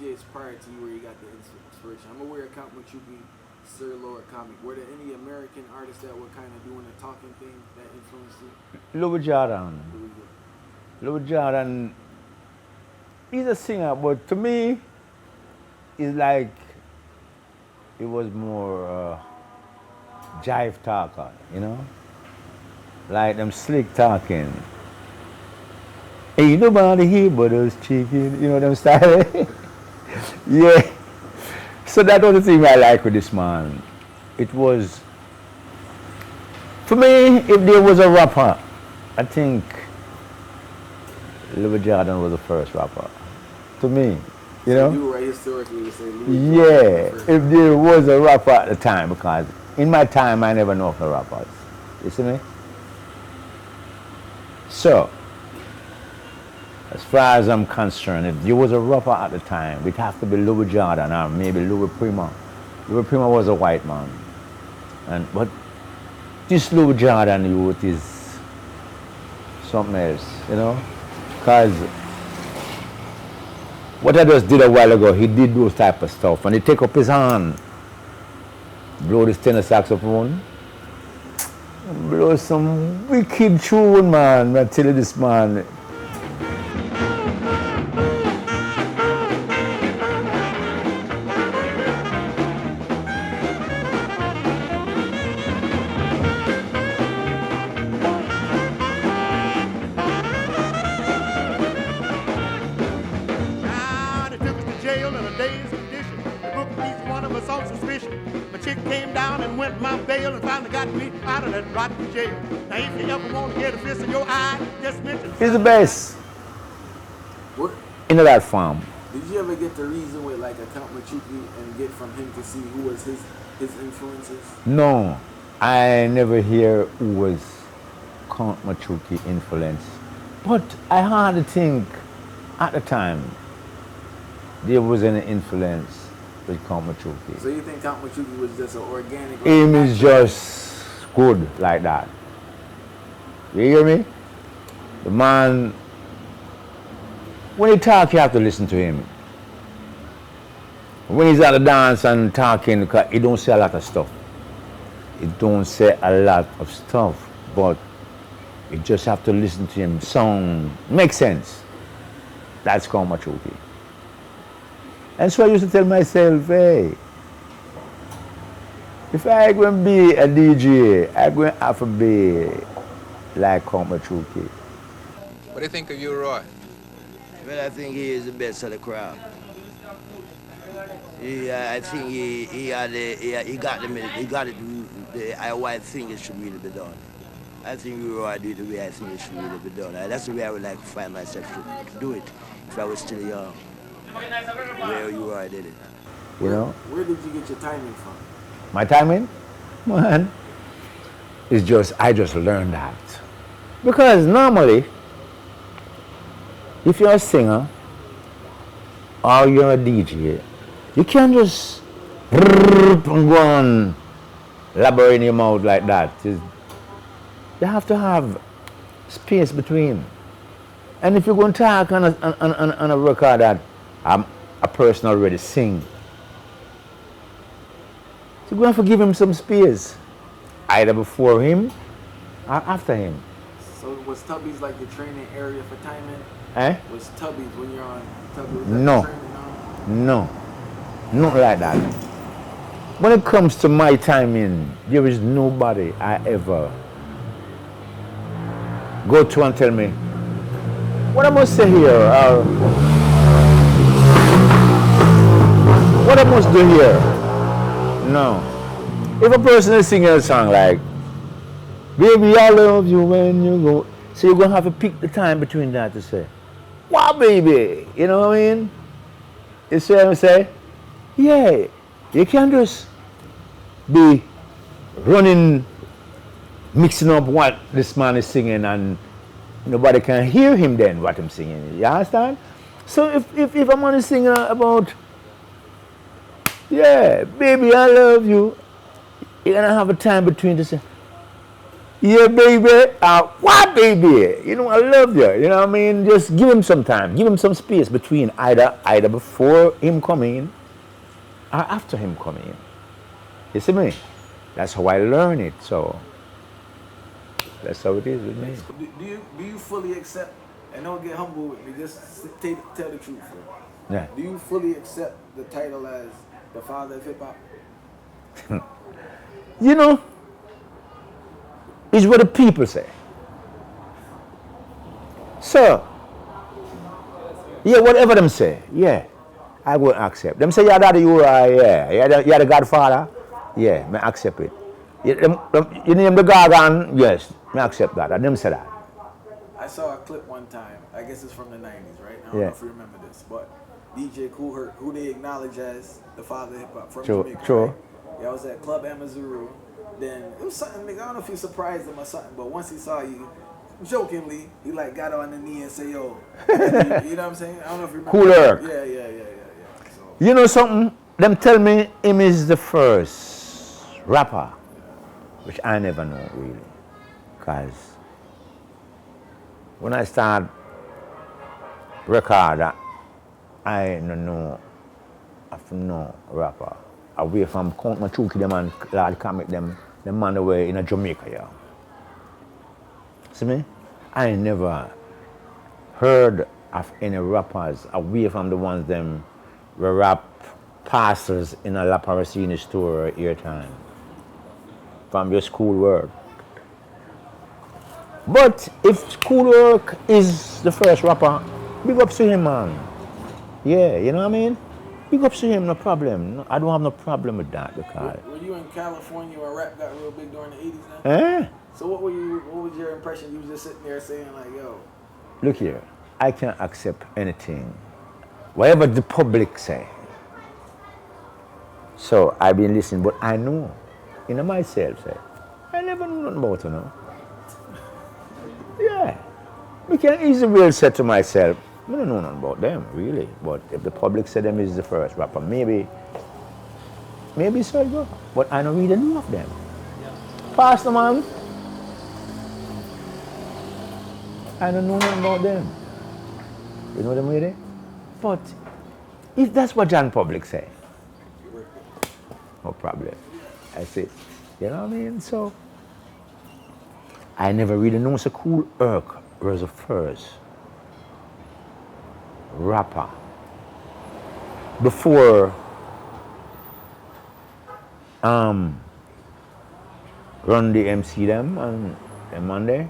skits prior to you where you got the inspiration? I'm aware of Count Machuki, Sir Lord Comic. Were there any American artists that were kind of doing the talking thing that influenced you? Louis Jordan. Louis Jordan, he's a singer, but to me, it's like it was more jive talker, you know? Like them slick talking. Ain't nobody here but us chicken, you know them style? Yeah. So that was the thing I like with this man. It was, for me, if there was a rapper, I think Louis Jordan was the first rapper. To me, you know? You were right historically to say Louis Yeah, Jordan was the if there was a rapper at the time, because in my time I never know of no rappers. You see me? So, as far as I'm concerned, if there was a rapper at the time, it'd have to be Louis Jordan or maybe Louis Prima. Louis Prima was a white man. But this Louis Jordan youth is something else, you know? Because what I just did a while ago, he did those type of stuff. And he take up his hand, blow this tenor saxophone, blow some wicked tune, man. I tell you this, man. Jail. Now, if you ever want to get a fist in your eye, just mention. He's the best. What? In that farm. Did you ever get to reason with like a Count Machuki and get from him to see who was his influences? No, I never hear who was Count Machuki influence. But I had to think at the time there was an influence with Count Machuki. So you think Count Machuki was just an organic? Him is just good like that. You hear me? The man, when he talk, you have to listen to him. When he's at the dance and talking, he don't say a lot of stuff. He don't say a lot of stuff, but you just have to listen to him. Sound makes sense. That's Count Machuki. And so I used to tell myself, hey, if I going to be a DJ, I'm going to have to be like Count Machuki. What do you think of you, Roy? Well, I think he is the best of the crowd. I think he got the white thing it should really be done. I think Roy did the way I think it should really be done. That's the way I would like to find myself to do it if I was still young. Where Roy did it. You know? Where did you get your timing from? My timing? Man, it's just, I just learned that. Because normally, if you're a singer or you're a DJ, you can't just go on labor in your mouth like that. You have to have space between. And if you're going to talk on a record that a person already sing, so you're going to have to give him some space, either before him or after him. So was Tubby's like the training area for timing? Eh? Was Tubby's when you're on Tubby? Was No. that the training on? No. Not like that. When it comes to my timing, there is nobody I ever go to and tell me, what I must say here, or what I must do here. No. If a person is singing a song like, baby, I love you when you go, so you're going to have to pick the time between that to say, wow, baby, you know what I mean? You see what I'm saying? Yeah, you can't just be running, mixing up what this man is singing and nobody can hear him then, what I'm singing. You understand? So if I'm only singing about, yeah, baby, I love you, you're going to have a time between to say, Yeah, baby. What, baby? You know, I love you. You know what I mean? Just give him some time. Give him some space between either before him coming or after him coming. You see me? That's how I learn it. So that's how it is with me. Do you fully accept, and don't get humble with me, just tell the truth. Yeah. Do you fully accept the title as the father of hip hop? You know, it's what the people say. So, yeah, whatever them say, yeah, I will accept. Them say, yeah, daddy, you are, yeah, you're the godfather, yeah, I accept it. You name the Gargan, yes, I accept that. I didn't say that. I saw a clip one time, I guess it's from the 90s, right? I don't know if you remember this, but DJ Kool Herc, who they acknowledge as the father of hip hop from Jamaica. True. Right? Yeah, I was at Club Amazuru. Then it was something, nigga, I don't know if you surprised him or something, but once he saw you, jokingly, he like got on the knee and say, yo. You know what I'm saying? I don't know if you remember. Kool Herc. Yeah. So, you know something? Them tell me him is the first rapper, which I never know really. Because when I start record, I don't know of no rapper. Away from Count Machuki, them and Lord Comic, them man away in Jamaica, yeah. See me? I never heard of any rappers away from the ones them were rap pastors in a La Paracini store airtime. From your school work. But if Kool Herc is the first rapper, big up to him, man. Yeah, you know what I mean? Big up to him, no problem. I don't have no problem with that because. Were you in California when rap got real big during the 80s now? Eh? So what was your impression? You was just sitting there saying like, yo. Look here, I can't accept anything. Whatever the public say. So I've been listening, but I know, myself, say, I never knew nothing about it, Yeah. I can easily well say to myself, I don't know nothing about them, really. But if the public say them is the first rapper, maybe so it go. But I don't really know of them. Pastor man, I don't know nothing about them. You know them really? But if that's what John Public say, no problem. I say, you know what I mean? So I never really know so Kool Herc was the first rapper before Run the MC them and Monday,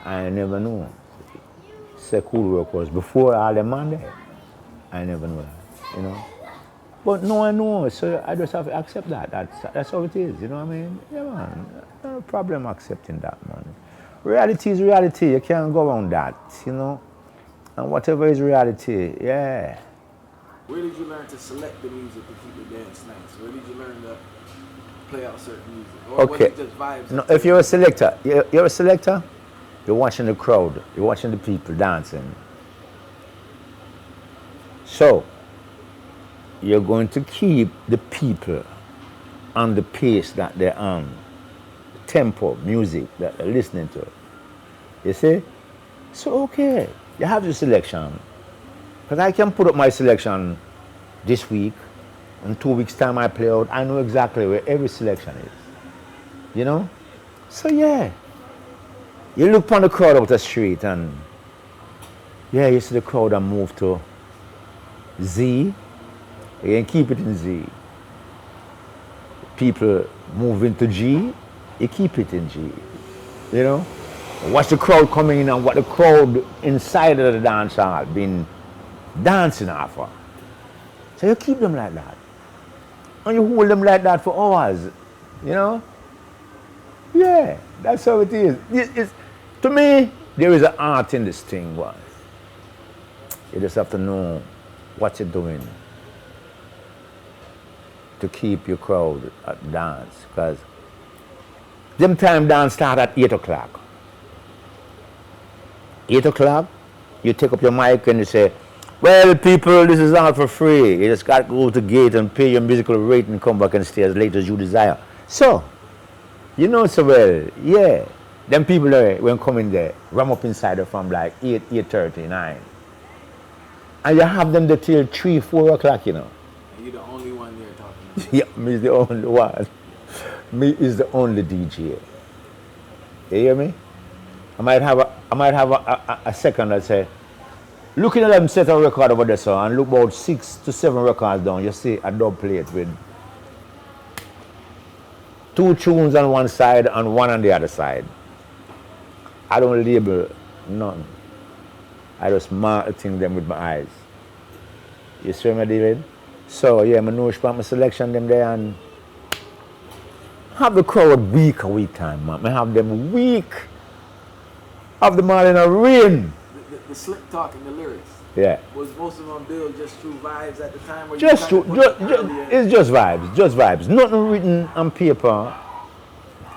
I never knew. Say Kool Herc was before all the Monday. I never knew that, But no, I know, so I just have to accept that. That's how it is, you know what I mean? Yeah, man, no problem accepting that, man. Reality is reality, you can't go around that, And whatever is reality, yeah. Where did you learn to select the music to keep the dance nice? Where did you learn to play out certain music? Or was it just vibes? No, if you're a selector, you're watching the crowd, you're watching the people dancing. So, you're going to keep the people on the pace that they're on, the tempo, music that they're listening to. You see? So, okay, you have your selection. Because I can put up my selection this week, in 2 weeks' time I play out, I know exactly where every selection is. So, yeah. You look upon the crowd out the street and, yeah, you see the crowd and move to Z. You can keep it in Z. People move into G, you keep it in G. Watch the crowd coming in and what the crowd inside of the dance hall been dancing after. So you keep them like that. And you hold them like that for hours. Yeah, that's how it is. To me, there is an art in this thing, boy. You just have to know what you're doing to keep your crowd at dance, because them time dance start at 8 o'clock. 8 o'clock, you take up your mic and you say, well, people, this is all for free. You just got to go to the gate and pay your musical rate and come back and stay as late as you desire. So, You know so well, yeah. Them people there, when come in there, ram up inside there from like 8:39. And you have them there till 3, 4 o'clock, you know. And you're the only one there talking. Yeah, me is the only one. Me is the only DJ. You hear me? I might have a second that say, looking at them set a record over there, so, and look about 6 to 7 records down, you see a dub plate with 2 tunes on one side and 1 on the other side. I don't label none. I just marketing them with my eyes. You see what I'm doing? So yeah, I know my selection them there and have the crowd week a week time, man. I have them week. Have them all in a rain. The slick talk and the lyrics. Yeah. Was most of them built just through vibes at the time? Or It's just vibes. Nothing written on paper.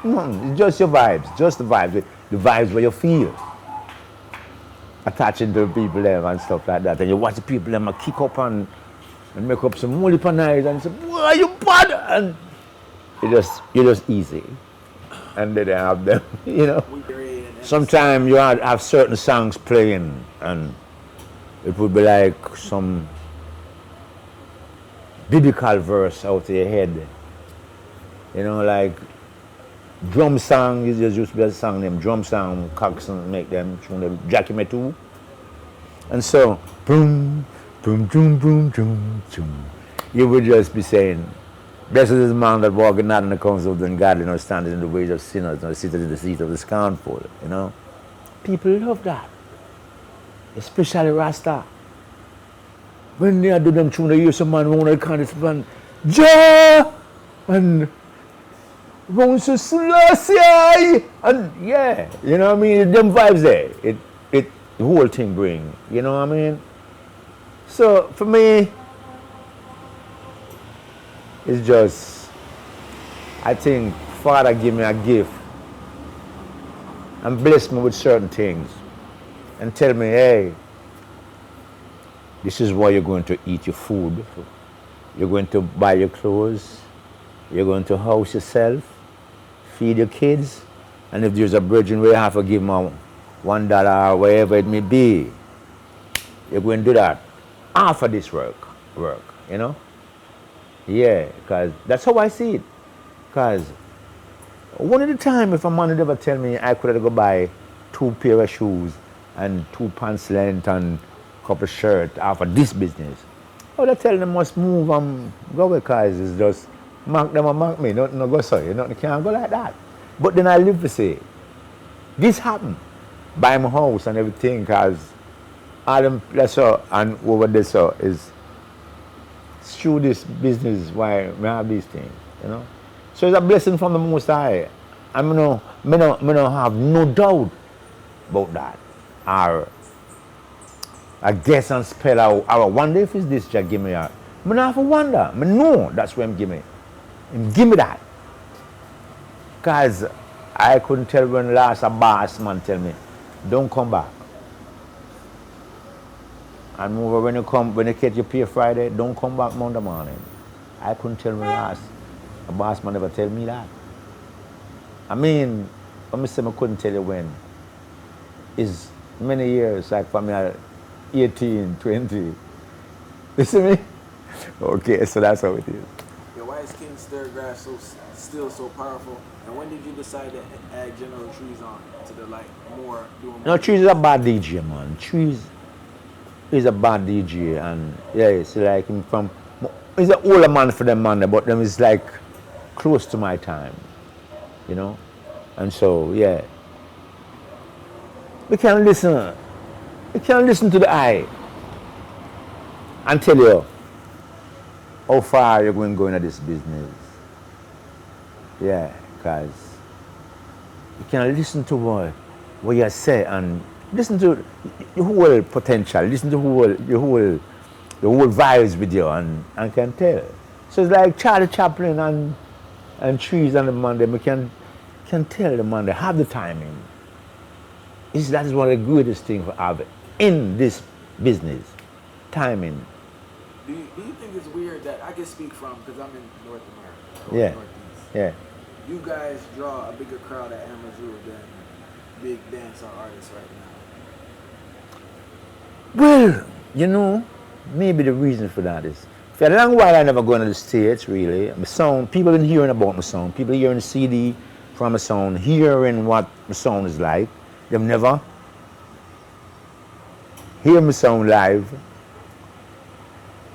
Nothing. It's just your vibes. Just the vibes. The vibes where you feel. Attaching to the people there and stuff like that. And you watch the people them kick up and make up some woolly panais and say, "Why you bad?" And you're just easy. And then they have them, you know. Sometimes you have certain songs playing and it would be like some biblical verse out of your head. You know, like drum song, you just used to be a song named Drum Song, Coxon make them tune them Jackie Me Too. And so boom, boom, boom, boom, boom, boom. You would just be saying, "Blessed is the man that walketh not in the counsel of the ungodly, nor standeth in the ways of sinners, nor sitteth in the seat of the scornful," you know. People love that. Especially Rasta. When they do them tune, they hear some man want to kind of man, "Jah!" and "Ronsu Selassie!" and yeah, you know what I mean? Them vibes there. The whole thing bring, you know what I mean? So for me, it's just, I think Father give me a gift and bless me with certain things and tell me, "Hey, this is why you're going to eat your food. You're going to buy your clothes. You're going to house yourself, feed your kids, and if there's a virgin where you have to give them $1 or wherever it may be, you're going to do that after this work, you know? Yeah, because that's how I see it. Because one of the time, if a man would ever tell me I could have go buy 2 pair of shoes and 2 pants length and a couple of shirts after this business, I would have tell them must move and go because it's just mark them and mark me. Nothing no go so, you know, can't go like that. But then I live to say, this happened by my house and everything because all them place and over there so is through this business why we have these things, you know. So it's a blessing from the Most High. I don't have no doubt about that. Or I guess and spell out, I wonder if it's this Jack give me out. I don't have to wonder. I know that's what him give me. Him give me that. Because I couldn't tell when last a boss man tell me, "Don't come back. And moreover, when you catch your pay Friday, don't come back Monday morning." I couldn't tell when last a boss man never tell me that. I mean, I say I couldn't tell you when. It's many years, like for me, 18, 20. You see me? Okay, so that's how it is. Yo, why is King Stur Grav still so powerful? And when did you decide to add General Trees on to the doing more? No, Trees is a bad DJ, man. Trees is a bad DJ, and yeah, it's like him from. He's an older man for them, man, but them is like close to my time, you know, and so yeah. We can listen. We can listen to the eye and tell you how far you're going to go into this business. Yeah, because you can listen to what you say and listen to the whole potential, listen to the whole vibes with you and can tell. So it's like Charlie Chaplin and Trees and the man, we can tell the man they have the timing. That is one of the greatest things for have in this business, timing. Do you think it's weird that I can speak from, because I'm in North America, Yeah. Northeast. Yeah. you guys draw a bigger crowd at Amazon than big dancehall artists right now? Well, you know, maybe the reason for that is, for a long while I never gone to the States, really. My sound, people been hearing about my sound. People hearing the CD from my sound, hearing what my sound is like. They've never hear my sound live.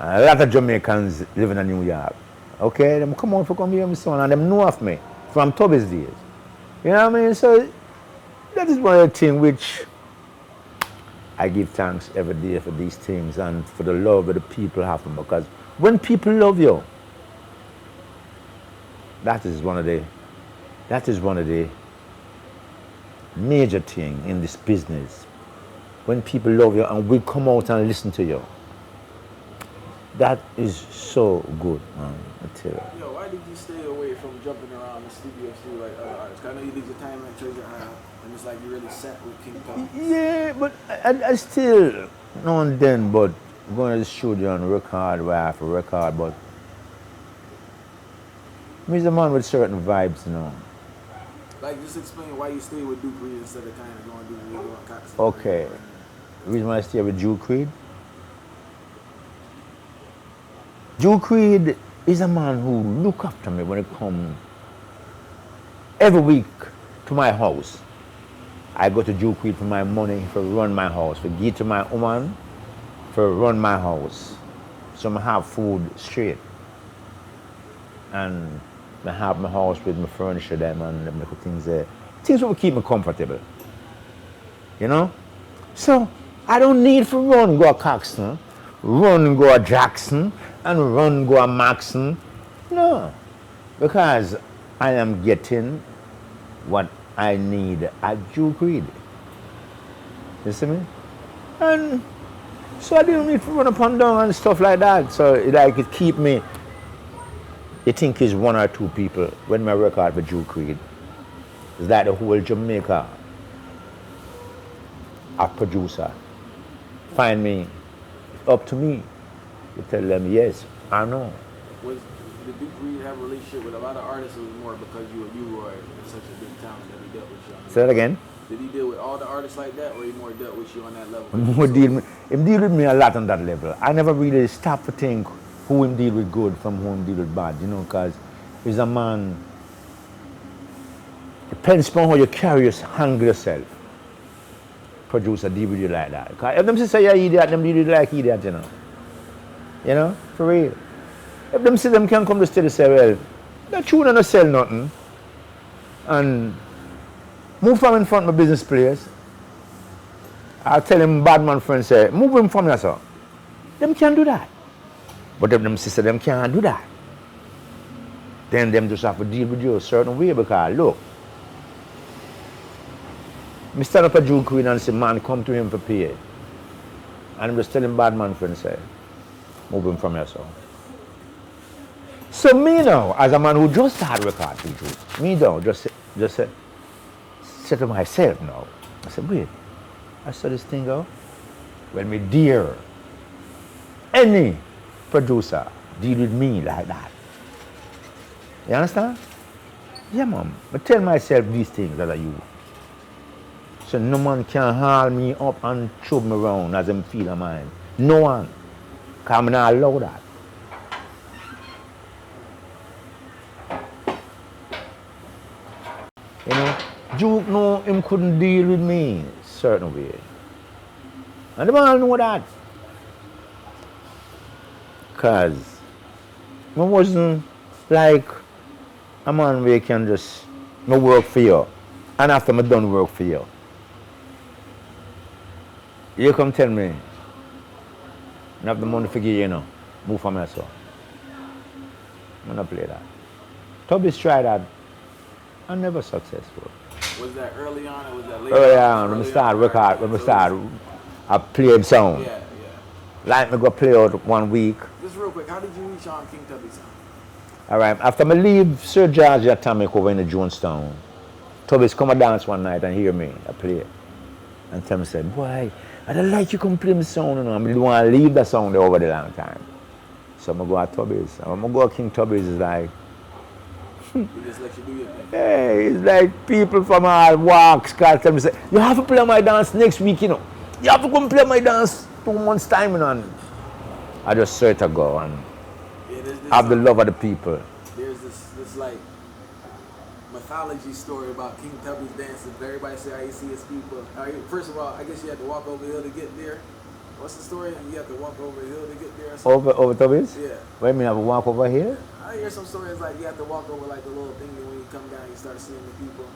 A lot of Jamaicans living in New York. Okay, them come out for come hear my sound and them know of me from Tubby's days. You know what I mean? So that is one of the things which I give thanks every day for these things and for the love that the people have for me. Because when people love you, that is one of the major things in this business. When people love you and will come out and listen to you, that is so good, man. I tell you. Yo, why did you stay away from jumping around the studio like other artists? I know you did your time at Treasure Isle, and it's like you really sat with King Tubby. Yeah, but I still, now and then, but going to the studio and record where I have to record, but he's a man with certain vibes, you know. Like, just explain why you stay with Duke Reed instead of kind of going to do Lego and Cox. Okay. The reason why I stay with Duke Reed? Duke Reed is a man who look after me when it comes every week to my house. I go to Duke Reed for my money, for run my house, for give to my woman, for run my house. So I have food straight. And I have my house with my furniture them and the little things there. Things will keep me comfortable. You know? So I don't need for run go to Caxton, run go to Jackson, and run go to Maxon. No. Because I am getting what I need at Duke Reed. You see me? And so I didn't need to run up and down and stuff like that. So it keep me. You think it's one or two people when my record for Duke Reed. It's like the whole Jamaica a producer. Find me, up to me. You tell them yes or no. Did Duke Reed have a relationship with a lot of artists, or was it more because you were in such a big town that he dealt with you? Say that again? Did he deal with all the artists like that, or he more dealt with you on that level? He deal with me a lot on that level. I never really stopped to think who him deal with good from who him deal with bad, you know, because he's a man, depends on how you carry handle yourself. Producer deal with you like that. Because if them say you're idiot, them deal with you like idiot, you know. You know, for real. If them say them can come to steady say, well, that tune and not sell nothing, and move from in front of my business place, I'll tell him bad man friend say, move him from here, sir. Them can't do that. But if them sister them can't do that, then them just have to deal with you a certain way because look, I stand up at Duke Reed and say, man, come to him for pay. And I'm just telling bad man friend say, move him from here, sir. So me now, as a man who just started recording Duke, me now just say to myself now, I said, wait, I saw this thing out. Well, me dear, any producer deal with me like that. You understand? Yeah, mom. But tell myself these things that are you. So no man can haul me up and shove me around as them feel of mine. No one. Because I'm not allow that. You know, Duke know him couldn't deal with me certain way. And the man know that. Because I wasn't like a man where you can just work for you. And after I done work for you, you come tell me, I have the money to give you, you know, move from myself. I'm not play that. Tubby's tried that and never successful. Was that early on or was that later? Early on, when we start record, when we start, I played sound. Yeah. Like me go play out 1 week. Just real quick, how did you reach on King Tubby's sound? All right, after I leave Sir George Atomic over in the Jonestown, Tubby's come and dance one night and hear me, I play. And Tom said, boy, I don't like you come play my sound, you know. I don't want to leave the sound there over the long time. So I'm going to go to Tubby's. And when I go to King Tubby's, it's like, He just let you do your thing. Hey, it's like people from all walks call me say, you have to play my dance next week, you know. You have to come play my dance 2 months time, you know. And I just swear to go and Yeah, there's this, have the love of the people. There's this like mythology story about King Tubby's dancing. Everybody say how you see his people. First of all, I guess you had to walk over the hill to get there. What's the story? You have to walk over the hill to get there. Or something? Over Tubby's? Yeah. What do you mean, I have to walk over here? I hear some stories like you have to walk over like the little thing, and when you come down, you start seeing the people.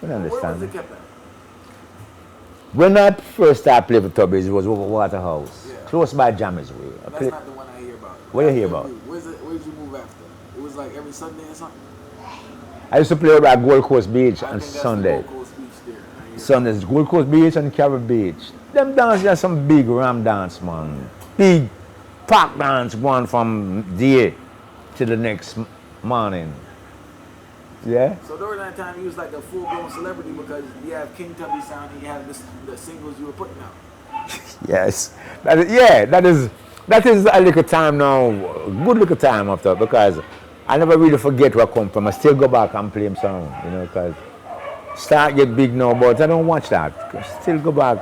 I don't Where was understand. it kept at? When I first started playing for Tubby's, it was over Waterhouse, Yeah. close by Jammers Way. That's not the one I hear about. What you hear about? Where did you move after? It was like every Sunday or something? I used to play over at Gold Coast Beach I on think that's Sunday. the Gold Coast Beach there. I hear Sundays, Gold Coast Beach and Carib Beach. Them dances are some big ram dance, man. Big pack dance going from day to the next morning. Yeah? So during that time, you was like a full-blown celebrity because you have King Tubby sound and you have the singles you were putting out. Yes. That is a little time now, good little time after, because I never really forget where I come from. I still go back and play him song, you know, because start get big now, but I don't watch that. Still go back,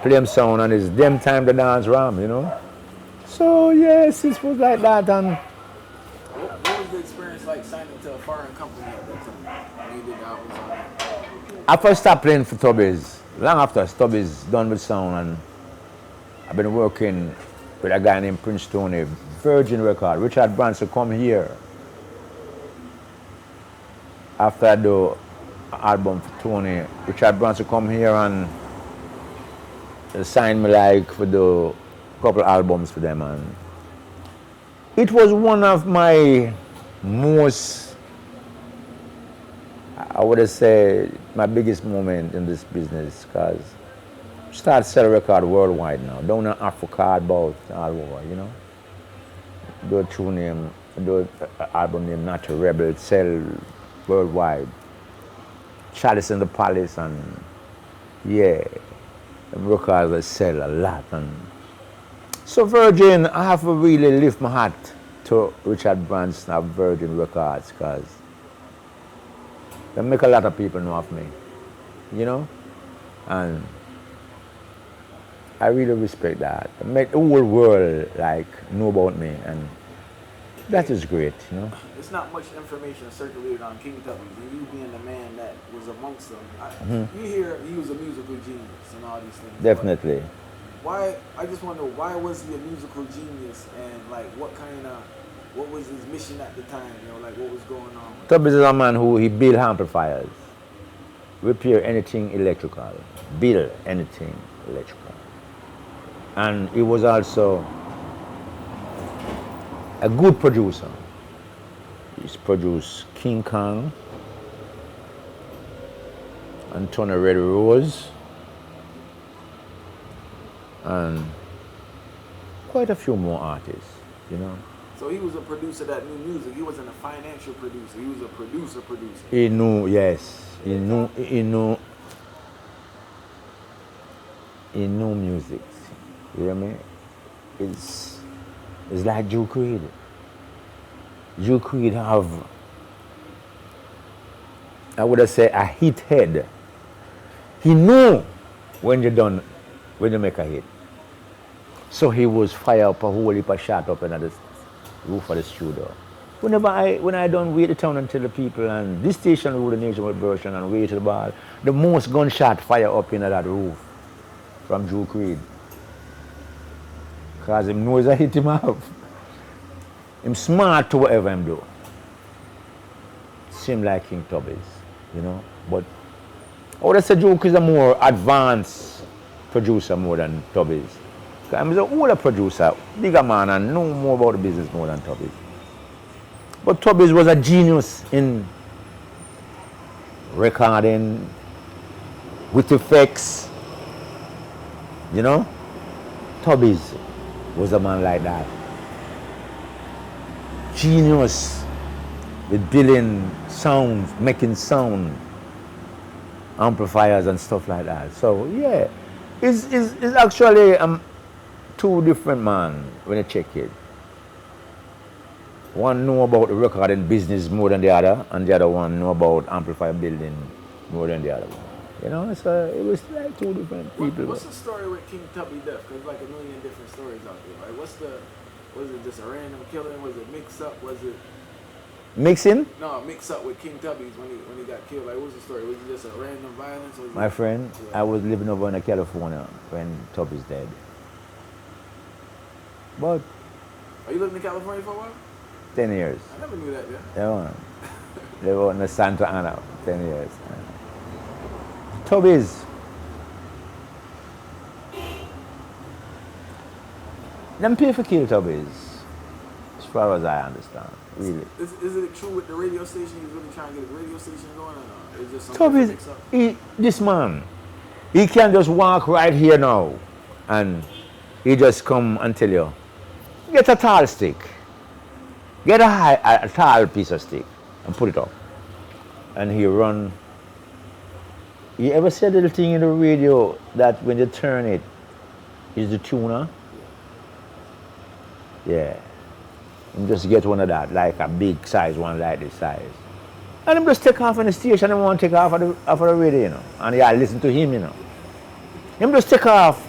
play him song, and it's them time to dance ram, you know. So yes, it was like that, and What was the experience like signing to a foreign company at that time? When you did the albums on that? I first started playing for Tubby's, long after Tubby's done with sound, and I've been working with a guy named Prince Tony, Virgin Record. Richard Branson come here after I do an album for Tony. Richard Branson come here and signed me like for the couple albums for them, and it was one of my most, I would say, my biggest moment in this business, because start sell record worldwide now. Down in Africa, about all over, you know. Do a true name, do an album named Natural Rebel, sell worldwide. Chalice in the Palace, and yeah, the records that sell a lot. And so Virgin, I have to really lift my hat to Richard Branson of Virgin Records, because they make a lot of people know of me, you know, and I really respect that. They make the whole world like know about me, and that is great, you know. It's not much information circulated on King Tubby, and you being the man that was amongst them. You hear he was a musical genius and all these things. Definitely. Why? I just wonder why was he a musical genius, and like what was his mission at the time? You know, like what was going on? Tubby is a man who he build amplifiers, repair anything electrical, build anything electrical. And he was also a good producer. He's produced King Kong, Antonio Red Rose, and quite a few more artists, you know. So he was a producer that knew music. He wasn't a financial producer. He was a producer. He knew, yes, he knew music. You hear me? It's like Joe Creed. Joe Creed have, I would have said, a hit head. He knew when you're done, when you make a hit. So he was fire up a whole heap of shot up in the roof of the studio. When I done Wait the Town and Tell the People, and this station ruled the nationwide version and Way to the Ball, the most gunshot fire up in that roof from Joe Creed. Because him knows I hit him up. Him smart to whatever him do. Same like King Tubby's, you know. But I would have said Joe is a more advanced producer more than Tubby's. I'm an older producer, bigger man, and know more about the business more than Tubby's. But Tubby's was a genius in recording, with effects, you know. Tubby's was a man like that. Genius with building sounds, making sound, amplifiers and stuff like that. So yeah, it's actually two different men when you check it. One know about the recording business more than the other, and the other one know about amplifier building more than the other one. You know, so it was like two different people. What's the story with King Tubby death? Because like a million different stories out there. Like, was it just a random killing? Was it mix up? Was it Mixing? no mix up with King Tubby's when he got killed? Like, what was the story? Was it just a random violence? Or was My it, friend, yeah. I was living over in California when Tubby's dead. But Are you living in California for a while? 10 years. I never knew that. Yeah. Yeah, man. They were in Santa Ana, 10 years. Tubby's. Them pay for kill Tubby's, as far as I understand, really. Is it true with the radio station? He's really trying to get the radio station going, or is just some Tubby's, mix up? this man, he can just walk right here now, and he just come and tell you, get a tall stick, get a tall piece of stick, and put it up. And he run. You ever see a little thing in the radio that when you turn it, is the tuner? Yeah. And just get one of that, like a big size one like this size. And him just take off on the station and want to take off of the radio, you know. And yeah, listen to him, you know. Him just take off.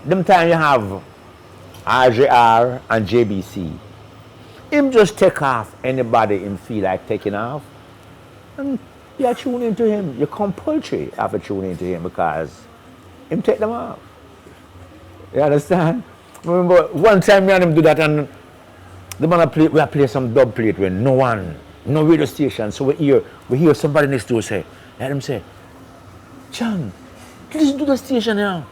Them time you have RJR and JBC. Him just take off anybody him feel like taking off. And you tune into him. You compulsory have to tune into him because him take them off. You understand? Remember one time me and him do that, and the man we play some dub plate with no radio station. So we hear somebody next door say, let him say, John, listen to the station now.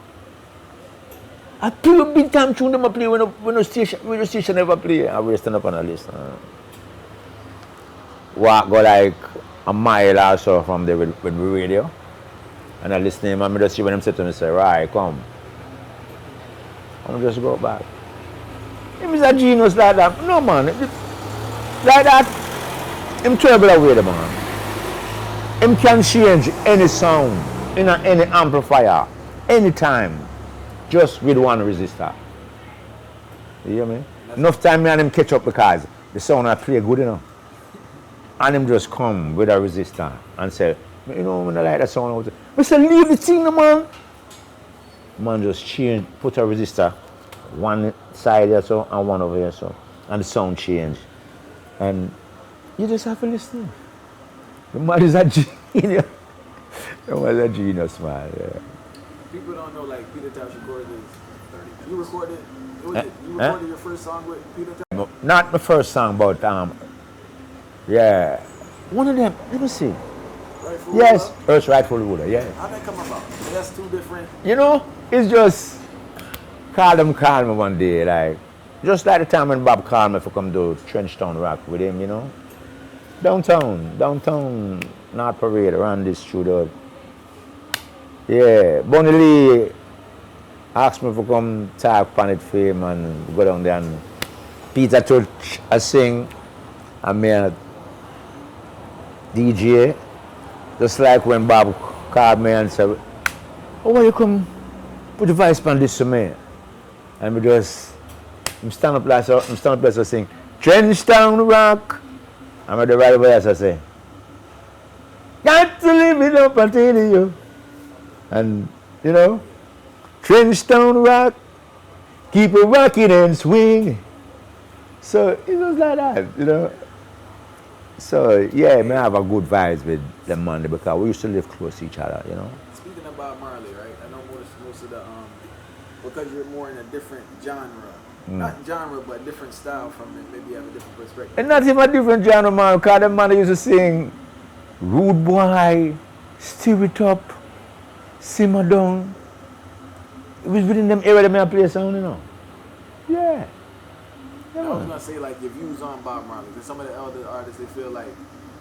I play a big time tune them I play when radio station never play. I will stand up on a list. Walk go like a mile or so from there with the radio. And I listen to him and I just see when him say to me, say, right, come. And just go back. Him is a genius like that. No man. Like that, him terrible away the man. Him can change any sound in any amplifier, anytime, just with one resistor. You hear me? Enough time me and him catch up because the sound I play good enough. And him just come with a resistor and say, you know, when I like that sound, I say, leave the thing, man. Man just change, put a resistor, one side here so and one over here so, and the sound change. And you just have to listen. The man is a genius. The man is a genius, man. Yeah. People don't know like Peter Tosh recorded this. You recorded your first song with Peter Tosh? Not my first song, but yeah. One of them, let me see. Rightful Yes, Ruler? Earth's Rightful Ruler, yeah. How'd that come about? That's two different. You know, it's just call me one day, like just like the time when Bob called me for come do Trenchtown Rock with him, you know. Downtown, North Parade, around this studio. Yeah, Bonnie Lee asked me to come talk Planet Fame and go down there, and Peter Touch I sing and me a DJ. Just like when Bob called me and said, oh, why you come put the voice on this to me? And we just, I'm stand up like I sing, Trenchtown Rock. And I do right away as I say, got to live it up until you. And, you know, Trenchtown Rock, keep it rocking and swing. So it was like that, you know. So yeah, me have a good vibes with them man because we used to live close to each other, you know. Speaking of Bob Marley, right? I know most of the because you're more in a different genre. Not genre, but different style from it. Maybe you have a different perspective. And not even a different genre, man, because them man used to sing Rude Boy, Stir It Up, Simmer Down. It was within them era that I play sound, you know. Yeah. I was gonna say like your views on Bob Marley, because some of the elder artists they feel like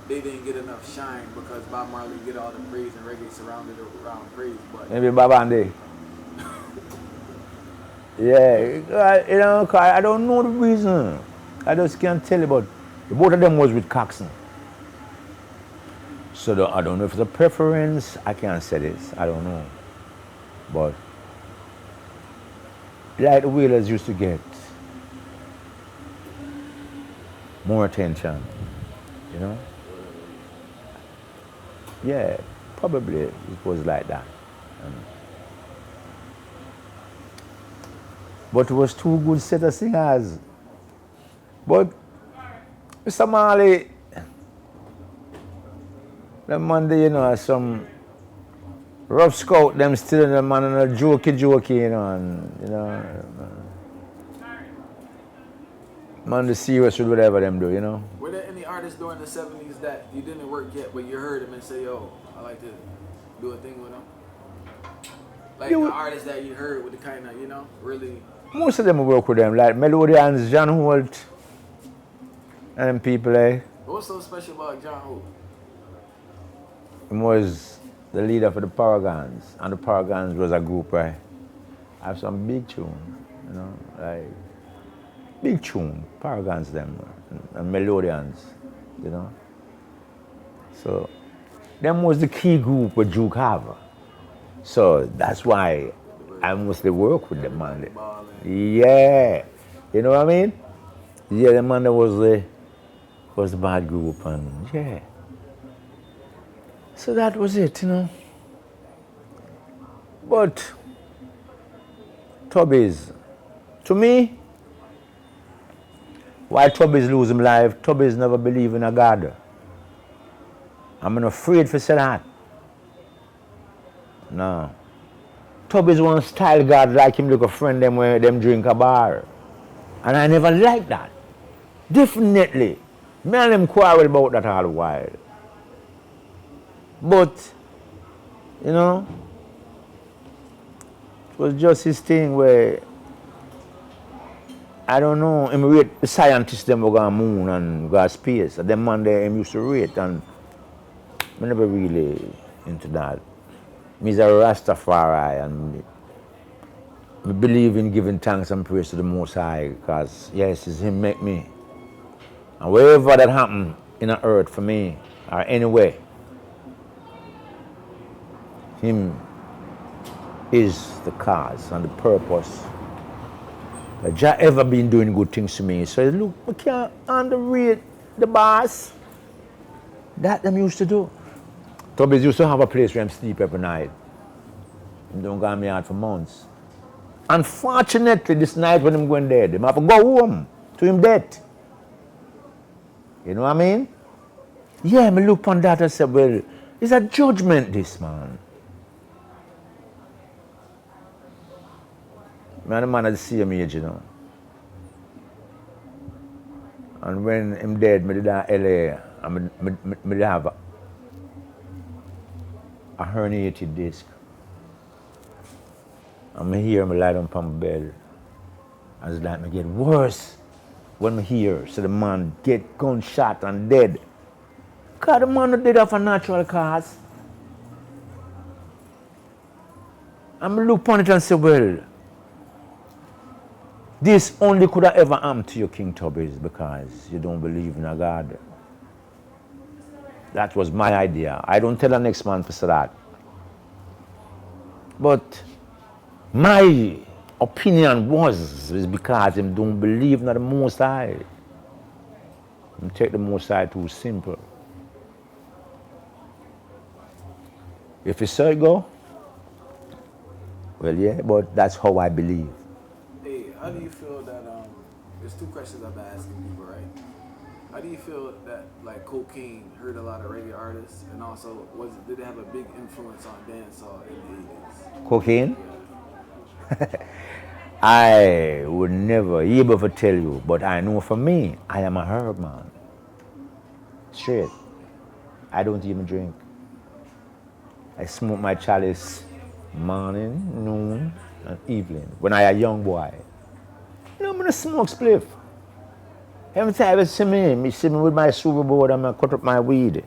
they didn't get enough shine because Bob Marley get all the praise and reggae surrounded around praise. But Maybe Bob Andy. Yeah, you know, 'cause I don't know the reason. I just can't tell you, but the both of them was with Coxsone. So I don't know if it's a preference. I can't say this. I don't know. But like the Whalers used to get more attention, you know? Yeah, probably it was like that. But it was two good set of singers. But Mr. Marley, the Monday, you know, some rough scout, them still in the man and a jokey, you know, and, you know, man, the serious with whatever them do, you know. Were there any artists during the 70s that you didn't work yet, but you heard them and say, yo, I like to do a thing with them? Like the artists that you heard with the kind of, you know, really... Most of them work with them, like Melodians, John Holt, and them people, eh? What's so special about John Holt? He was the leader for the Paragons, and the Paragons was a group, right? Have some big tune, you know, like big tune, Paragons them, and Melodians, you know. So, them was the key group with Duke have. So that's why I mostly work with them, man. Yeah, you know what I mean? Yeah, the man that was the bad group, and yeah. So that was it, you know. But Tubby's, to me, why Tubby's lose him life, Tubby's never believe in a God. I'm not afraid to say that. No. Tubby's one style God like him look a friend them where them drink a bar. And I never liked that. Definitely. Me and them quarrel about that all the while. But, you know, it was just his thing where, I don't know, him rate the scientists them were going moon and go space. And them man there him used to rate, and I never really into that. Me's a Rastafari, and I believe in giving thanks and praise to the Most High, because yes, it's him make me. And wherever that happened in the earth for me, or anywhere, him is the cause and the purpose. That Jah ever been doing good things to me. So look, we can't underrate the boss. That them used to do. Tubby used to have a place where him sleep every night. He don't go me out for months. Unfortunately, this night when him going dead, him have to go home to him death. You know what I mean? Yeah, me look on that and say, well, it's a judgment, this man. Man, the man at the same age, you know. And when him dead, me did that LA, and me did have a herniated disc. And me hear me lie down on my bed. And it's like me get worse when me hear, so the man get gunshot and dead. Because the man not dead of a natural cause. And me look upon it and say, well, this only could have ever happened to you, King Tubby's, because you don't believe in a God. That was my idea. I don't tell the next man to say that. But my opinion is because him don't believe in the Most High. Him take the Most High too simple. If you say go, well, yeah, but that's how I believe. Hey, how do you feel that, there's two questions I've been asking people, right? How do you feel that, like, cocaine hurt a lot of reggae artists, and also, did it have a big influence on dancehall in the 80s? Cocaine? I would never be able to tell you, but I know for me, I am a herb man. Straight. I don't even drink. I smoke my chalice morning, noon, and evening. When I a young boy, you know, I'm gonna smoke spliff. Every time you see me with my super board and I cut up my weed.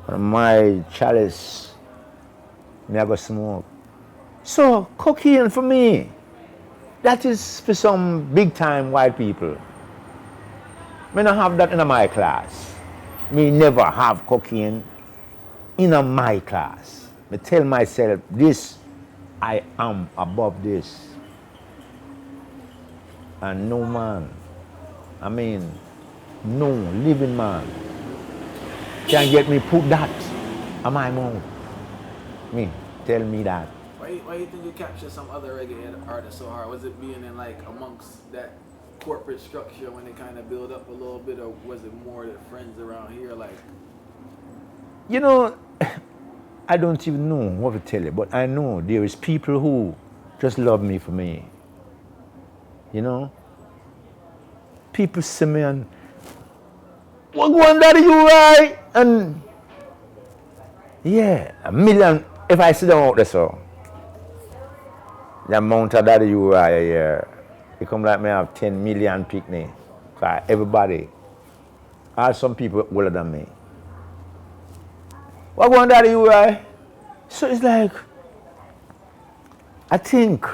And my chalice, me I go smoke. So, cocaine for me, that is for some big time white people. Me not have that in my class. Me never have cocaine in my class. Me tell myself, this, I am above this. And no man I mean, no living man can get me put that on my mouth. Me, tell me that. Why you think you capture some other reggae artists so hard? Was it being in like amongst that corporate structure when they kind of build up a little bit, or was it more the friends around here like? You know, I don't even know what to tell you, but I know there is people who just love me for me. You know? People see me and, what going daddy you right? And yeah, a million, if I sit down out there so, the amount of daddy you right here, it come like me have 10 million picnic. Cause everybody, some people older than me. What going daddy you right? So it's like, I think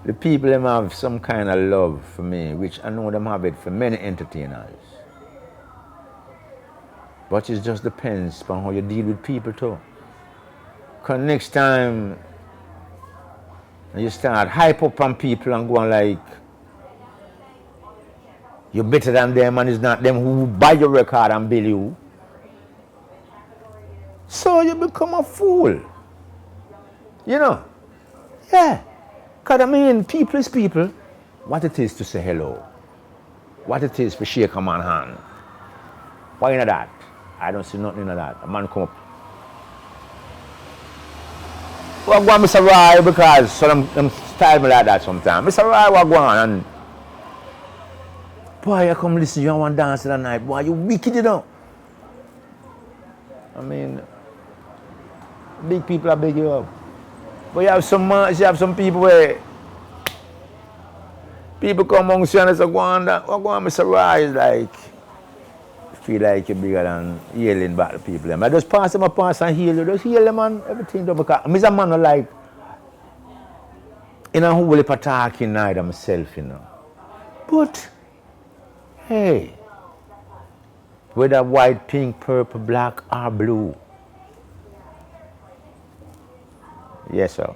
the people them have some kind of love for me, which I know them have it for many entertainers. But it just depends on how you deal with people too. Cause next time you start hype up on people and going like, you're better than them and it's not them who buy your record and bill you. So you become a fool. You know? Yeah. Because I mean, people is people. What it is to say hello. What it is to shake a man's hand. Why in that? I don't see nothing in that. A man come up. Well, go on, Mr. Roy, because so them style me like that sometimes. Mr. Roy, what go on? And boy, you come listen, you want to dance the night. Boy, you wicked, you know. I mean, big people are big you up. But you have some people where people come amongst you and say, go on, Mr. Roy, is like, feel like you're bigger than healing back the people. I just pass them and heal you. Just heal them and everything. Because I'm a man who like, in a whole heap of talking neither myself, you know. But, hey, whether white, pink, purple, black, or blue. Yes, sir.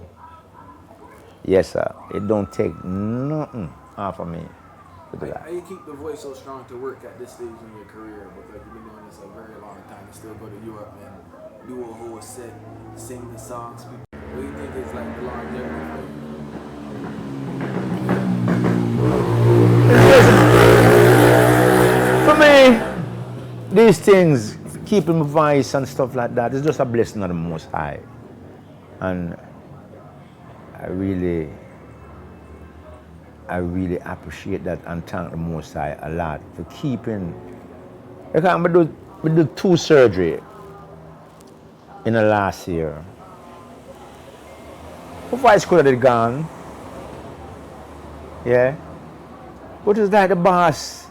Yes, sir. It don't take nothing off of me. How you keep the voice so strong to work at this stage in your career? Because you've been doing this a very long time. You still go to Europe and do a whole set, sing the songs. What do you think is like the longevity for you? For me, these things, keeping my voice and stuff like that, is just a blessing of the Most High. And I really appreciate that and thank the Most High a lot for keeping. Because we do 2 surgery in the last year. My voice could have gone. Yeah. But it's like the boss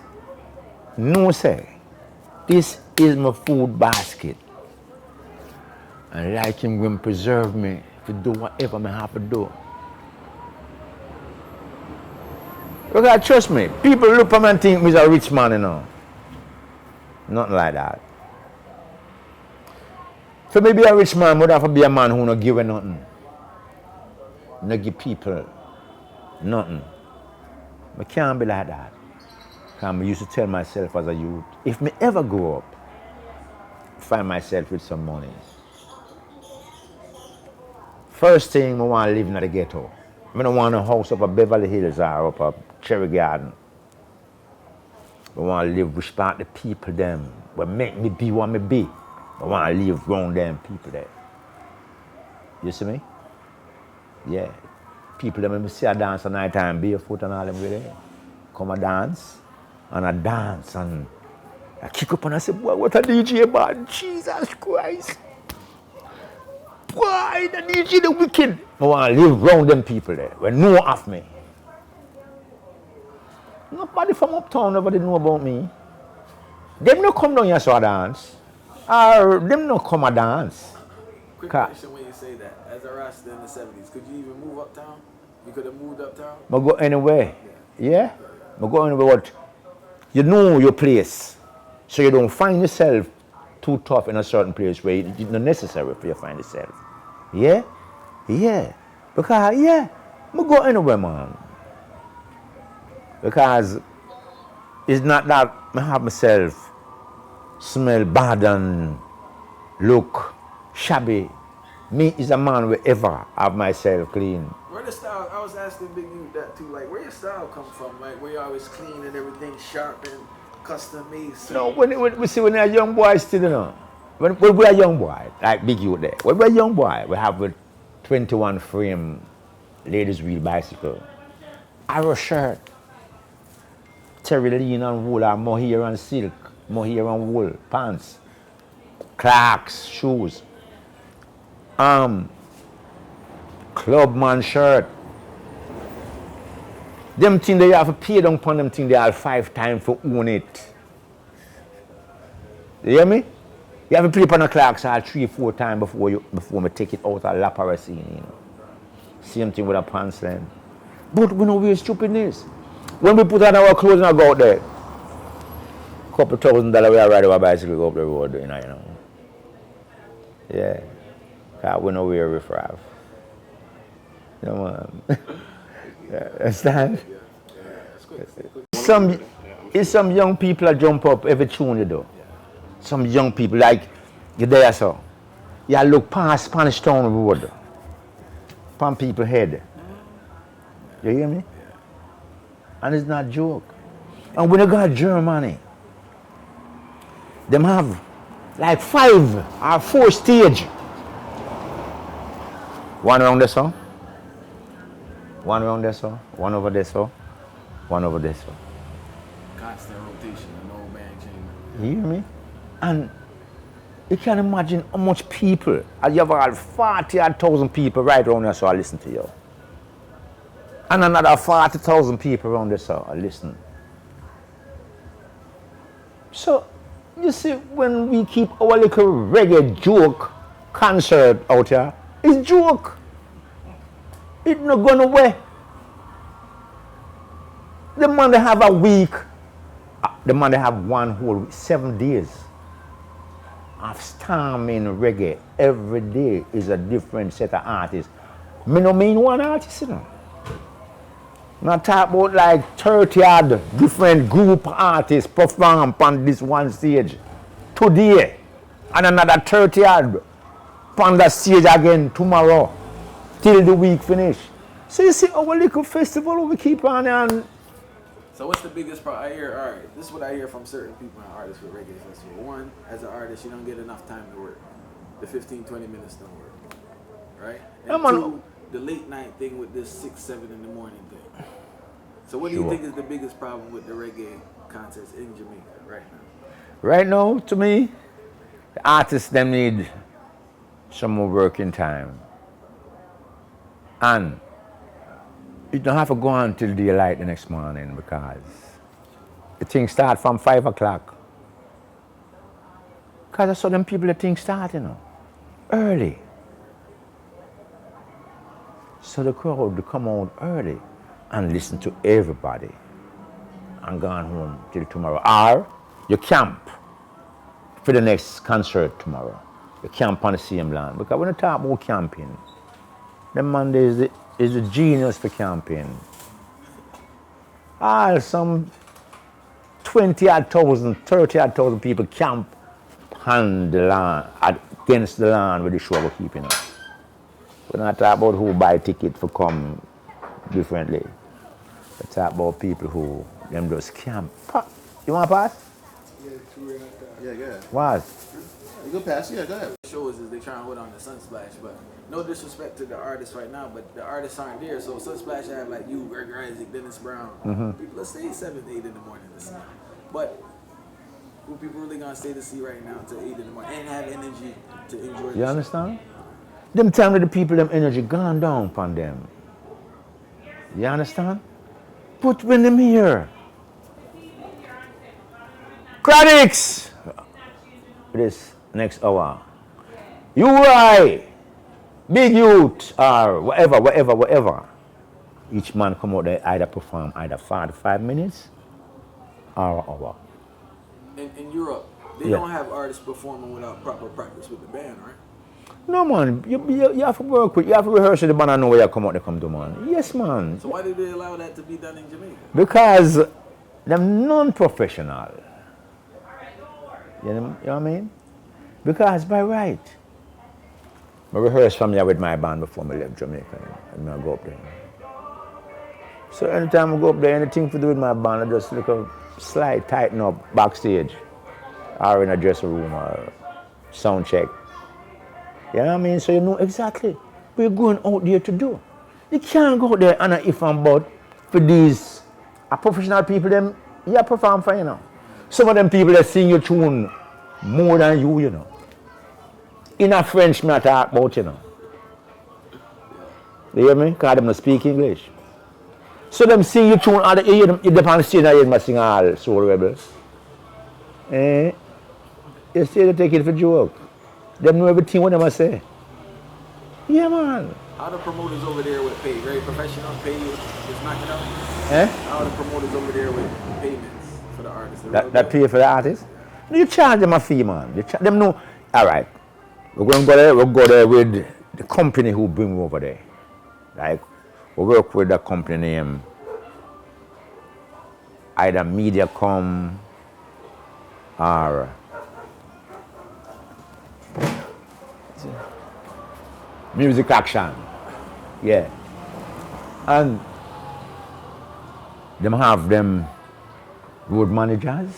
no say, this is my food basket. And like him will preserve me to do whatever I have to do. Because trust me, people look at me and think I'm a rich man, you know. Nothing like that. For me to be a rich man, I would have to be a man who don't give nothing. Not give people nothing. I can't be like that. Because I used to tell myself as a youth, if I ever grow up, find myself with some money, first thing I want to live in the ghetto. I don't want a house up at Beverly Hills or up at Cherry Garden. I want to live respect the people them, but make me be what me be. I want to live around them people there. You see me? Yeah. People them see I dance at night time, barefoot and all them with there. Come a dance, and I dance and I kick up and I say, boy, what a DJ man, Jesus Christ. Boy, the DJ the wicked. I want to live around them people there, when no one of me. Nobody from uptown, nobody know about me. Them no come down here so I dance. Or them no come a dance. Quick question when you say that. As a Rasta in the 70s, could you even move uptown? You could have moved uptown? I go anywhere. Yeah? I go anywhere. What? You know your place. So you don't find yourself too tough in a certain place where it's not necessary for you to find yourself. Yeah? Yeah. Because, yeah, I go anywhere, man. Because it's not that I have myself smell bad and look shabby. Me is a man wherever have myself clean. Where the style, I was asking Big U that too, like where your style come from? Like where you always clean and everything sharp and custom made? No, when you're a young boy still, you know. When we're a young boy, like Big U there, when we're a young boy, we have a 21 frame ladies wheel bicycle, arrow shirt, terry lean and wool, or mohair and silk, mohair and wool, pants, Clarks, shoes, clubman shirt. Them things they have to pay down upon them things they have 5 times for own it. You hear me? You have to pay upon a Clarks all 3-4 times before me take it out of Apparel scene, you know. Same thing with a pants line. But we know we're stupidness. When we put on our clothes and go out there, couple $1,000 we are ride our bicycle go up the road, you know. Yeah. Because we know we're riffraff. You know, man. Understand? Some young people that jump up every tune you do. Some young people like you there so. You look past Spanish Town Road. Pan people head. You hear me? And it's not a joke. And when you go to Germany, them have like 5 or 4 stage. One around there so. One around there so. One over there so. One over there so. Constant rotation, no man change. You hear me? And you can imagine how much people, and you have all 40,000 people right around there so I listen to you. And another 40,000 people around there so I listen. So, you see, when we keep our little reggae joke concert out here, it's joke. It's not going away. The man they have a week, the man they have one whole week, 7 days of storming reggae. Every day is a different set of artists. Me no mean one artist, you know. Not talk about like 30 odd different group artists perform on this one stage today, and another 30 odd on the stage again tomorrow till the week finish. So you see our little festival we keep on and. So what's the biggest problem? I hear, all right, this is what I hear from certain people and artists with Reggae Festival. One, as an artist, you don't get enough time to work. The 15, 20 minutes don't work, right? And two, the late night thing with this 6, 7 in the morning thing. So what do you think is the biggest problem with the reggae concerts in Jamaica right now? Right now, to me, the artists them need some more working time. And you don't have to go on till daylight the next morning because the thing start from 5 o'clock. Because I saw them people the thing start, you know, early. So the crowd would come out early and listen to everybody and gone home till tomorrow. Or you camp for the next concert tomorrow. You camp on the same land. Because when you talk about camping, the Monday is a genius for camping. Some 20,000, 30,000 people camp on the land, against the land with the show we're keeping up. We're not talking about who buy ticket for come differently. We talk about people who them just camp. You want to pass? Yeah, go ahead. What? You go pass? Yeah, go ahead. Shows is they trying to hold on to Sunsplash, but no disrespect to the artists right now, but the artists aren't there. So Sunsplash have like you, Greg Isaac, Dennis Brown. People, let's stay 7, 8 in the morning. But who people really gonna stay to see right now until 8 in the morning and have energy to enjoy? You understand? Them time with the people, them energy gone down upon them. You understand? But when them here, Chronics, this next hour, you right, Big Youth, or whatever. Each man come out there either perform either 45 minutes or an hour. In Europe, they don't have artists performing without proper practice with the band, right? No, man. You have to work with, you have to rehearse with the band and know where you come out, they come to, man. Yes, man. So why did they allow that to be done in Jamaica? Because them non-professional. You know what I mean? Because by right, I rehearse from here with my band before I left Jamaica and I go up there. So anytime I go up there, anything to do with my band, I just look up, slide, tighten up backstage or in a dressing room or sound check. You know what I mean? So you know exactly what you're going out there to do. You can't go out there and if and but for these professional people, them, you perform for, you know. Some of them people that sing your tune more than you know. In a French, me I talk about, you know. You hear me? Because them don't speak English. So them sing your tune, all the, you depend on the stage and you sing all Soul Rebels. You still take it for joke. Them know everything what them say. Yeah, man. How the promoters over there with pay? Very professional pay is knocking out? How the promoters over there with payments for the artists? That pay for the artists? No, you charge them a fee, man. You them know. All right. We're going to go there. We'll go there with the company who bring me over there. Like, we work with the company name either Mediacom or Music Action. Yeah. And them have them road managers.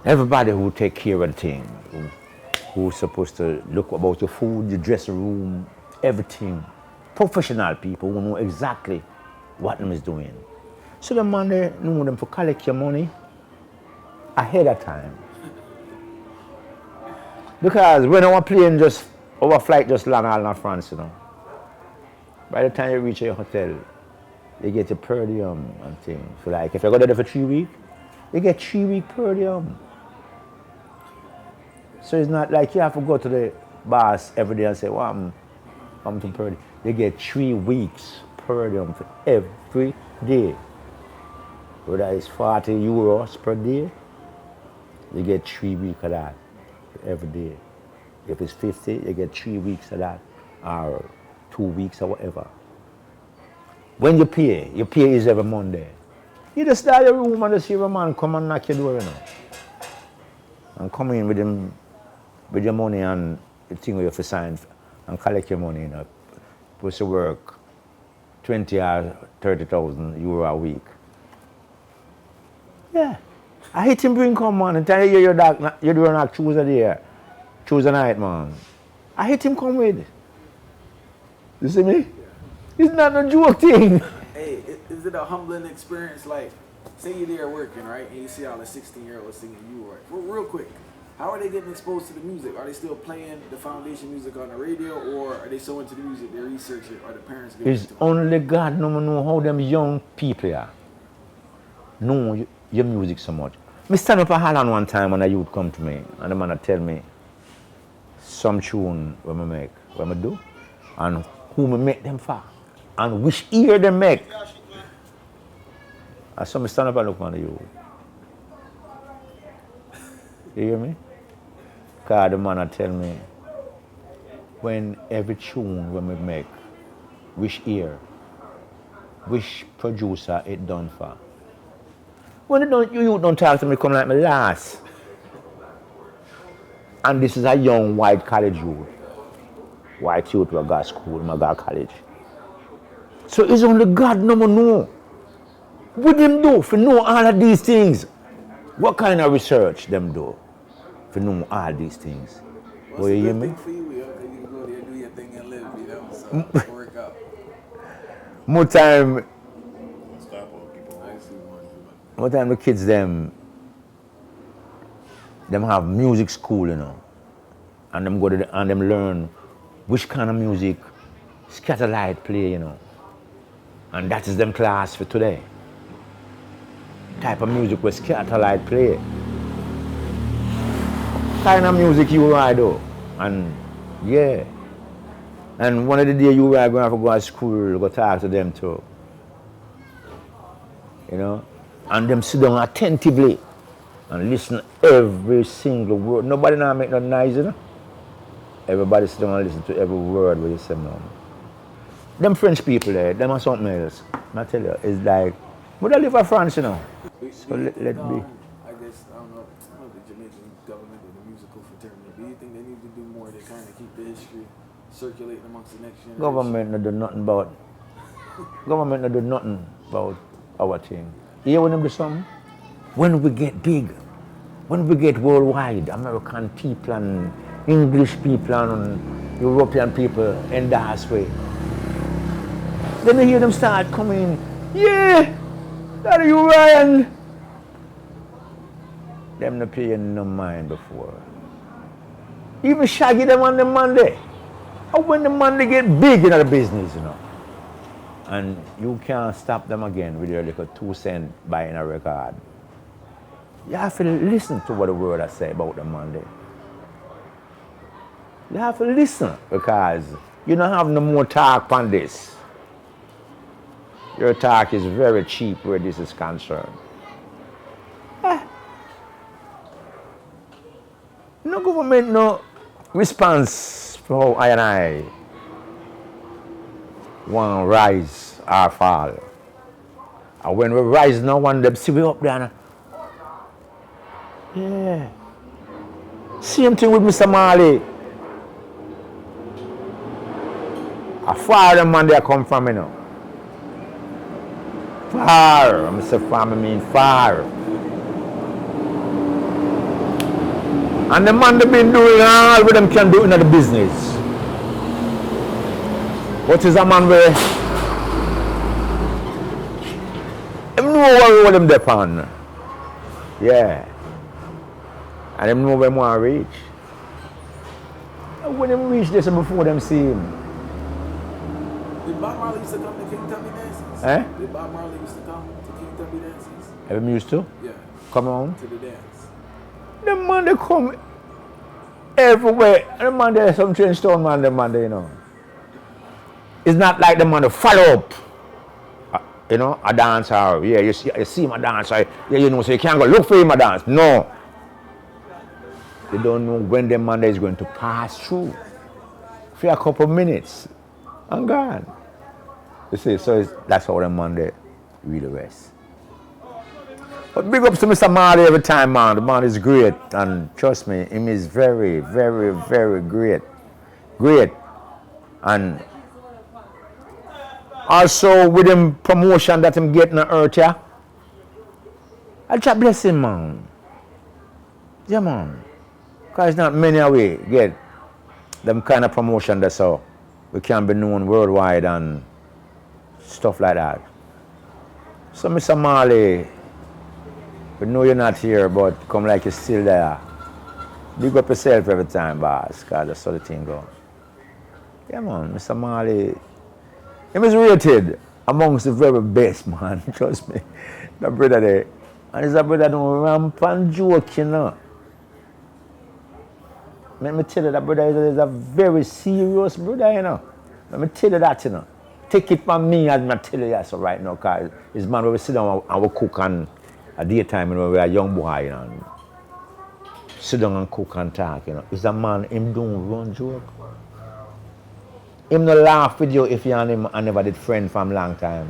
Everybody who take care of the thing, who's supposed to look about your food, your dressing room, everything. Professional people who know exactly what them is doing. So the man they know them for collect your money ahead of time. Because when our plane just, our flight just land all in France, you know. By the time you reach your hotel, you get a per diem and things. So like if you go there for 3 weeks, you get 3 week per diem. So it's not like you have to go to the boss every day and say, well, I'm to per diem. You get 3 weeks per diem for every day. Whether it's 40 euros per day, you get 3 weeks of that every day. If it's 50, you get 3 weeks of that, or 2 weeks or whatever. When you pay is every Monday. You just start your room and just see a man come and knock your door, you know. And come in with him, with your money and the thing where you have to sign and collect your money, you know. Supposed to work 20 or 30,000 euro a week. Yeah. I hate him bring come, man, and tell you you're doing like choose a night, man. I hate him come with. You see me? Yeah. It's not a joke thing. Hey, is it a humbling experience? Like, say you're there working, right, and you see all the 16-year-olds singing you, right? Real quick, how are they getting exposed to the music? Are they still playing the foundation music on the radio, or are they so into the music they research it, or the parents get it's into it? Only God know how them young people are. Know your music so much. I stand up a Holland one time when a youth come to me and the man tell me some tune when I make, when I do, and who I make them for, and which ear they make. And so I stand up and look on the youth. You hear me? Because the man tell me when every tune when we make, which ear, which producer it done for. When you don't talk to me, come like me last. And this is a young white college youth. White youth who got school, I got college. So it's only God no know. What them do for know all of these things? What kind of research them do for know all these things? What's the good thing for you? You can go there, do your thing and live, you know, so work out. More time the kids them have music school, you know, and them go to and them learn which kind of music Scatterlight play, you know, and that is them class for today. Type of music where Scatterlight play. Kind of music you ride though, and yeah, and one of the days you are going to have to go to school, go talk to them too, you know. And them sit down attentively and listen every single word. Nobody now make no noise, you know. Everybody sit down and listen to every word what you say now. Them French people there, them are something else. I tell you, it's like, would I live in France, you know? So let be. I guess, I don't know the Jamaican government or the musical fraternity. Do you think they need to do more to kind of keep the history circulating amongst the next generation? Government not do nothing about our thing. You hear when them do something? When we get big, when we get worldwide, American people and English people and European people in that way. Then you hear them start coming, yeah, that you Ryan. Them not paying no mind before. Even Shaggy them on the Monday. Or when the Monday get big in the business, you know. And you can't stop them again with your little 2 cents buying a record. You have to listen to what the word I say about the Monday. You have to listen because you don't have no more talk on this. Your talk is very cheap where this is concerned. No government, no response for how I and I want to rise or fall. And when we rise, no one them see we up there. Yeah. Same thing with Mr. Marley. A far the man they come from, you know. Far. Mr. Farmer mean far. And the man they been doing all what them can do in the business. What is a man where him know what them depend. Yeah. And them know where them want to reach. And when them reach this before them see him. Did Bob Marley used to come to King Tubby dances? Eh? Did Bob Marley used to come to King Tubby dances? Have you used to? Yeah. Come on. To the dance. The man they come everywhere. And the man there some train stone man, the man there, you know. It's not like the man to follow up. You know, a dancer. Yeah, you see him a dancer. Yeah, you know, so you can't go look for him a dance. No. They don't know when the man is going to pass through. For a couple of minutes. And gone. You see, so that's how the man there really rests. But big ups to Mr. Marley every time, man. The man is great. And trust me, him is very, very, very great. Great. And also with him promotion that him getting on earth, yeah. I just bless him, man. Yeah, man. Because not many away get them kind of promotion that's how we can be known worldwide and stuff like that. So Mr. Marley, we know you're not here, but come like you're still there. Big up yourself every time, boss, because that's how the thing goes. Yeah, man, Mr. Marley, he was rated amongst the very best, man. Trust me. The brother there. And he's a brother don't rampant joke, you know. Let me tell you, that brother is a very serious brother, you know. Let me tell you that, you know. Take it from me as I tell you that so right now, because his man will sit down and we cook and at daytime, you know, we are a young boy, you know. Sit down and cook and talk, you know. It's a man, him don't run joke. Him no laugh with you if you and him and never did friend from long time.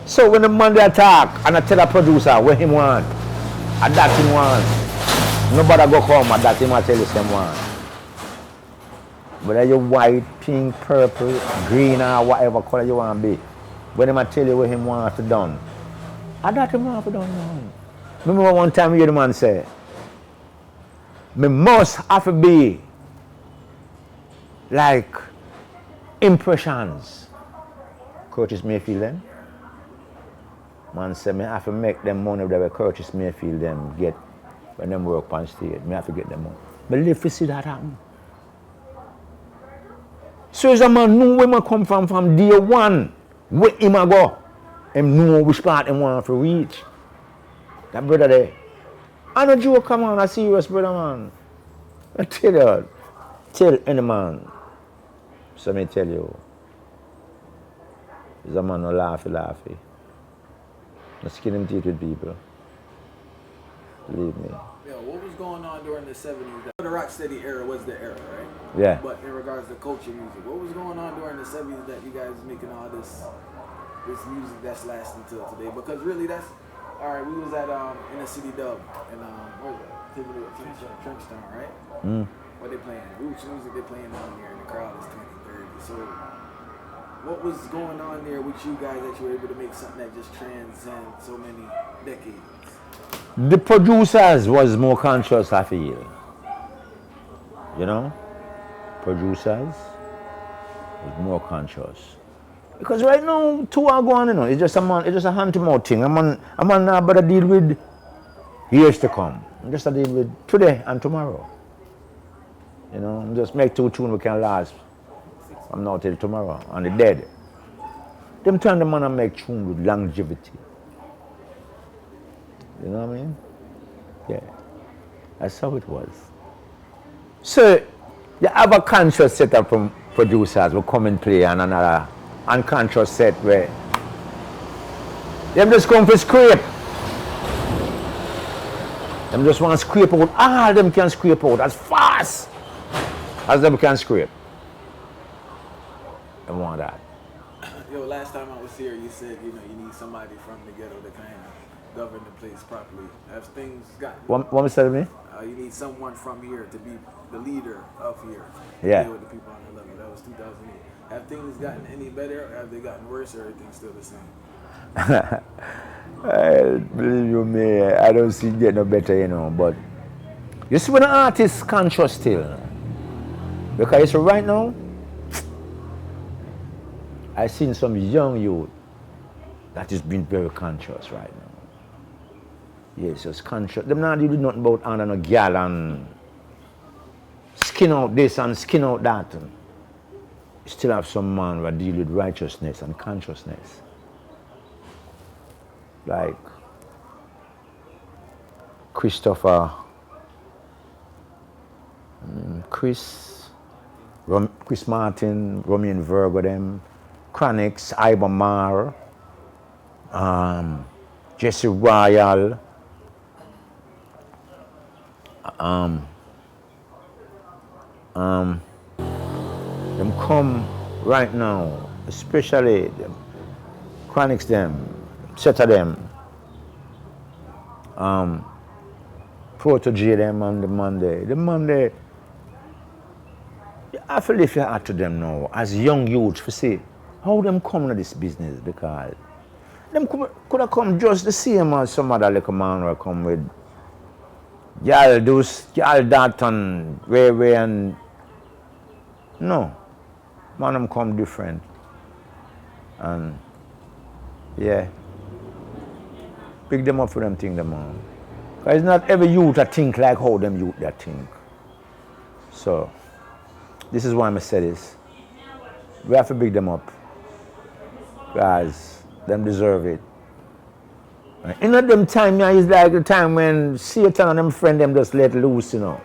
So when the man they talk and I tell a producer what him want, and that him want, nobody go come and that him will tell you same one. Whether you white, pink, purple, green or whatever color you want to be, when him tell you what him want to done, and that him want to done, man. Remember one time you hear the man say, me must have to be like impressions. Curtis Mayfield then. Man said, me have to make them money that Curtis Mayfield them get when them work on stage. Me have to get them money. But live to see that happen. So as a man know where man come from day one, where him a go. Him know which part him want to reach. That brother there. I no joke, come on, a serious brother, man. I tell you, tell any man. So me tell you, he's a man who laughy. No skin him teeth with people. Believe me. Yeah, what was going on during the 70s? The Rocksteady era was the era, right? Yeah. But in regards to culture music, what was going on during the 70s that you guys making all this music that's lasting till today? Because really that's, all right, we was at in the city dub and where was that? Trenchtown, right? What they playing? Roots music they playing on here and the crowd is 20, 30. So what was going on there with you guys that you were able to make something that just transcends so many decades? The producers was more conscious, I feel. You know? Producers was more conscious. Because right now, two are going, you know, it's just a hand-to-mouth thing. I'm on now better deal with years to come. I'm just a deal with today and tomorrow. You know, I'm just make 2 tunes we can last from now till tomorrow, and the dead. Them time the man make tune with longevity. You know what I mean? Yeah. That's how it was. So, you have a conscious set of producers who come and play and another unconscious set where them just come for scrape. Them just want to scrape out. All them can scrape out as fast as them can scrape. They want that. Yo, last time I was here, you said, you know, you need somebody from the ghetto to kind of govern the place properly. Have things gotten... What was that to me? You need someone from here to be the leader of here. Yeah. Deal with the people on the level. That was 2008. Have things gotten any better, or have they gotten worse, or everything's still the same? Believe you me, I don't see it get no better, you know, but you see when an artist conscious still. Because so right now, I seen some young youth that is being very conscious right now. Yes, just conscious. Them not do nothing about under no gal and skin out this and skin out that. You still have some man who deal with righteousness and consciousness. Like Christopher, Chris Martin, Romein Virgo, them, Chronix, Ibamar, Jesse Royal, them come right now, especially them, Chronix them, set of them, Protege them on the Monday. The Monday, I feel if you add to them now, as young youths, for see, how them come to this business, because them could have come just the same as some other little man will come with y'all this, y'all that and way and no. Man them come different. And yeah. Pick them up for them thing them on. Because it's not every youth that think like how them youth that think. So this is why I say this. We have to pick them up. Guys, them deserve it. In them time, yeah, it's like the time when Satan and them friend them just let loose, you know.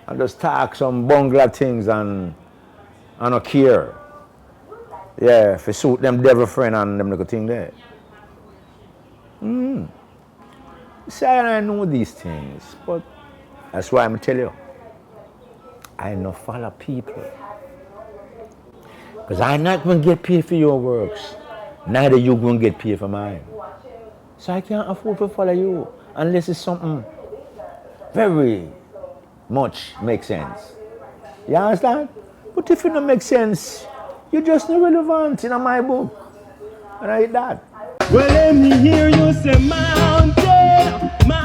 And just talk some bungler things and not care. Yeah, if it suit them devil friend and them little thing there. See, I know these things, but that's why I'm tell you. I no follow people. Because I'm not going to get paid for your works. Neither you going to get paid for mine. So I can't afford to follow you unless it's something very much makes sense. You understand? But if it don't make sense, you're just not relevant in my book. And I hate that. Well, let me hear you say mountain, mountain.